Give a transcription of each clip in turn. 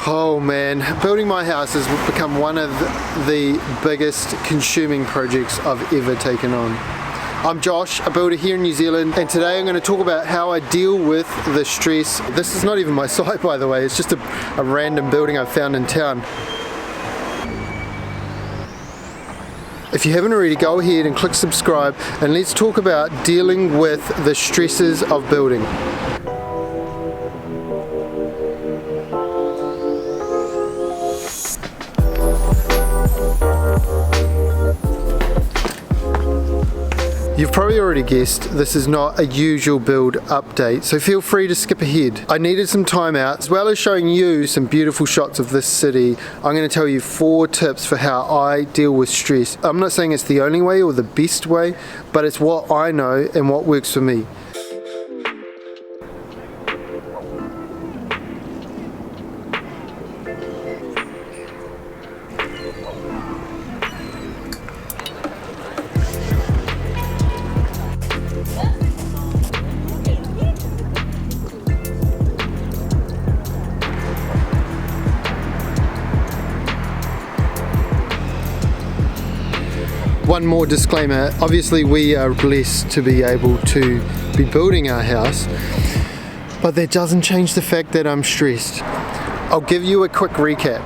Oh man, building my house has become one of the biggest consuming projects I've ever taken on. I'm Josh, a builder here in New Zealand, and today I'm going to talk about how I deal with the stress. This is not even my site, by the way, it's just a random building I found in town. If you haven't already, go ahead and click subscribe, and let's talk about dealing with the stresses of building. You've probably already guessed this is not a usual build update, so feel free to skip ahead. I needed some time out, as well as showing you some beautiful shots of this city. I'm going to tell you 4 tips for how I deal with stress. I'm not saying it's the only way or the best way, but it's what I know and what works for me. One more disclaimer, obviously we are blessed to be able to be building our house, but that doesn't change the fact that I'm stressed. I'll give you a quick recap.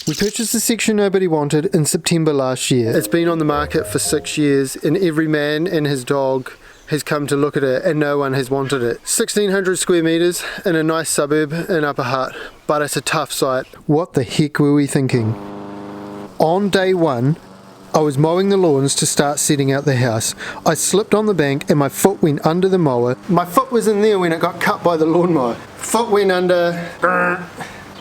We purchased the section nobody wanted in September last year. It's been on the market for 6 years, and every man and his dog has come to look at it and no one has wanted it. 1,600 square metres in a nice suburb in Upper Hutt, but it's a tough site. What the heck were we thinking? On day one, I was mowing the lawns to start setting out the house. I slipped on the bank and my foot went under the mower. My foot was in there when it got cut by the lawnmower. Foot went under,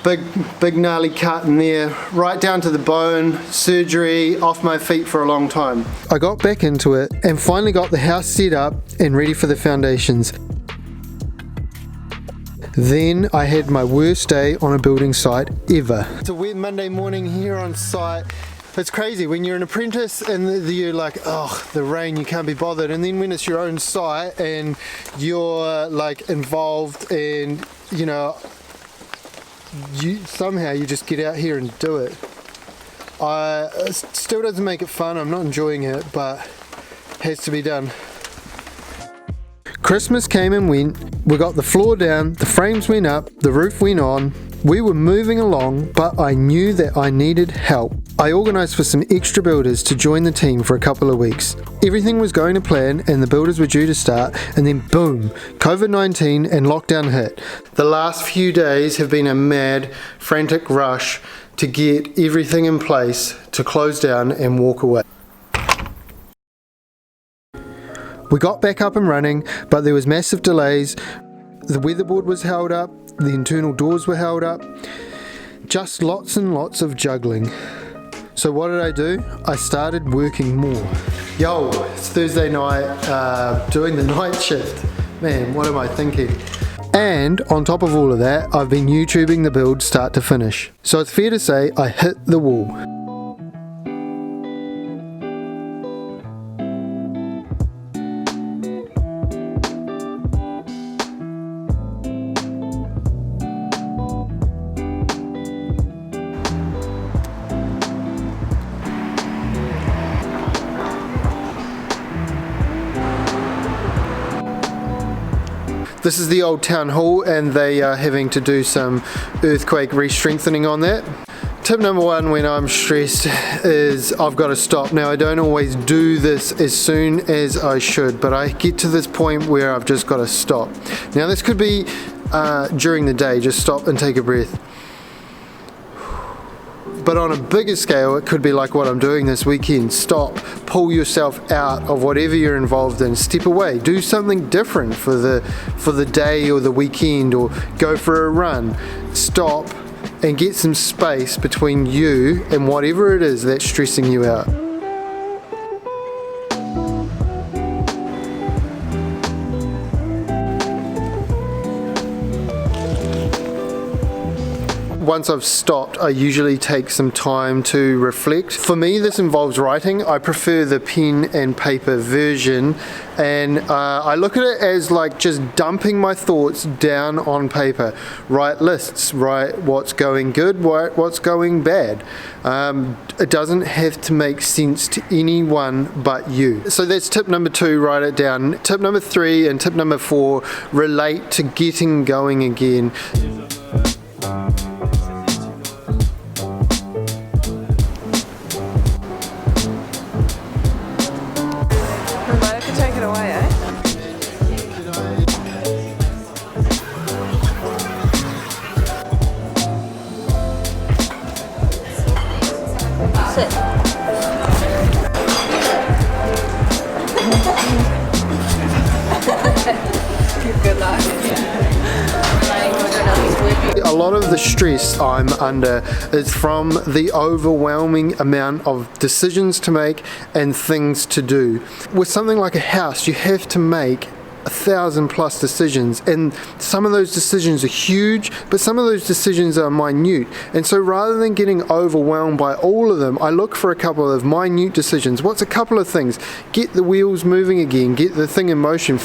big gnarly cut in there, right down to the bone, surgery, off my feet for a long time. I got back into it and finally got the house set up and ready for the foundations. Then I had my worst day on a building site ever. It's a wet Monday morning here on site. It's crazy when you're an apprentice and you're like, oh, the rain, you can't be bothered, and then when it's your own site and you're like involved and you know, you just get out here and do it. It still doesn't make it fun, I'm not enjoying it, but it has to be done. Christmas came and went, we got the floor down, the frames went up, the roof went on. We were moving along, but I knew that I needed help. I organised for some extra builders to join the team for a couple of weeks. Everything was going to plan and the builders were due to start, and then boom, COVID-19 and lockdown hit. The last few days have been a mad, frantic rush to get everything in place to close down and walk away. We got back up and running, but there was massive delays. The weatherboard was held up, the internal doors were held up, just lots and lots of juggling. So what did I do? I started working more. Yo, it's Thursday night, doing the night shift. Man, what am I thinking? And on top of all of that, I've been YouTubing the build start to finish. So it's fair to say I hit the wall. This is the old town hall and they are having to do some earthquake re-strengthening on that. Tip number 1 when I'm stressed is I've got to stop. Now I don't always do this as soon as I should, but I get to this point where I've just got to stop. Now this could be during the day, just stop and take a breath. But on a bigger scale, it could be like what I'm doing this weekend. Stop, pull yourself out of whatever you're involved in, step away, do something different for the day or the weekend, or go for a run. Stop and get some space between you and whatever it is that's stressing you out. once I've stopped, I usually take some time to reflect. For me, this involves writing. I prefer the pen and paper version, and I look at it as like just dumping my thoughts down on paper. Write lists, write what's going good, write what's going bad. It doesn't have to make sense to anyone but you. So that's tip number 2, write it down. Tip number 3 and tip number 4 relate to getting going again. A lot of the stress I'm under is from the overwhelming amount of decisions to make and things to do. With something like a house, you have to make 1,000+ decisions, and some of those decisions are huge, but some of those decisions are minute. And so rather than getting overwhelmed by all of them, I look for a couple of minute decisions. What's a couple of things? Get the wheels moving again, get the thing in motion.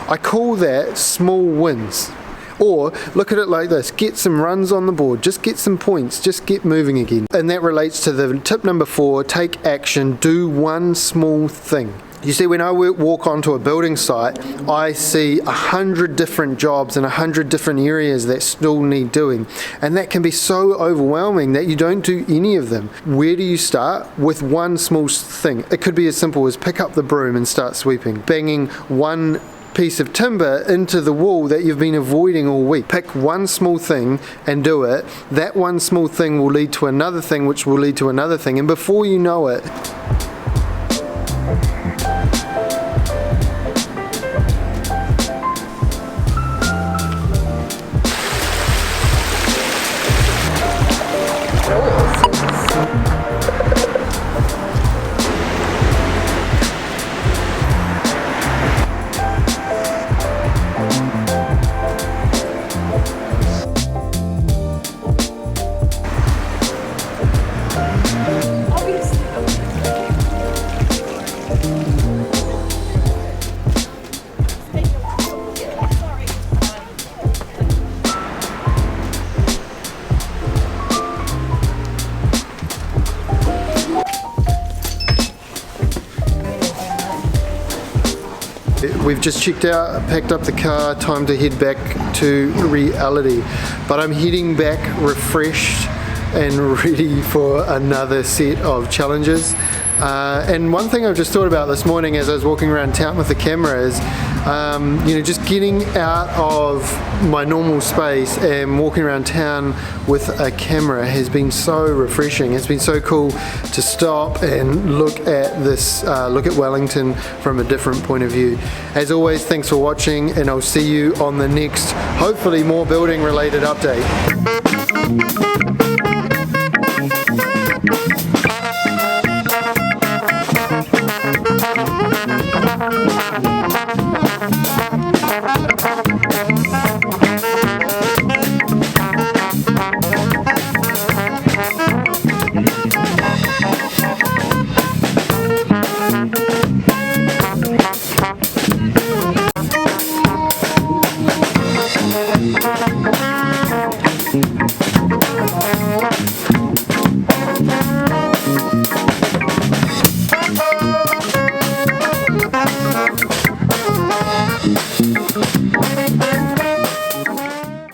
I call that small wins. Or look at it like this, get some runs on the board, just get some points, just get moving again. And that relates to the tip number 4, take action, do one small thing. You see, when I walk onto a building site, I see 100 different jobs in 100 different areas that still need doing. And that can be so overwhelming that you don't do any of them. Where do you start? With one small thing. It could be as simple as pick up the broom and start sweeping. Banging one piece of timber into the wall that you've been avoiding all week. Pick one small thing and do it. That one small thing will lead to another thing, which will lead to another thing. And before you know it, we've just checked out, packed up the car, time to head back to reality. But I'm heading back refreshed and ready for another set of challenges. And one thing I've just thought about this morning as I was walking around town with the camera is, just getting out of my normal space and walking around town with a camera has been so refreshing. It's been so cool to stop and look at this, look at Wellington from a different point of view. As always, thanks for watching, and I'll see you on the next, hopefully more building related update.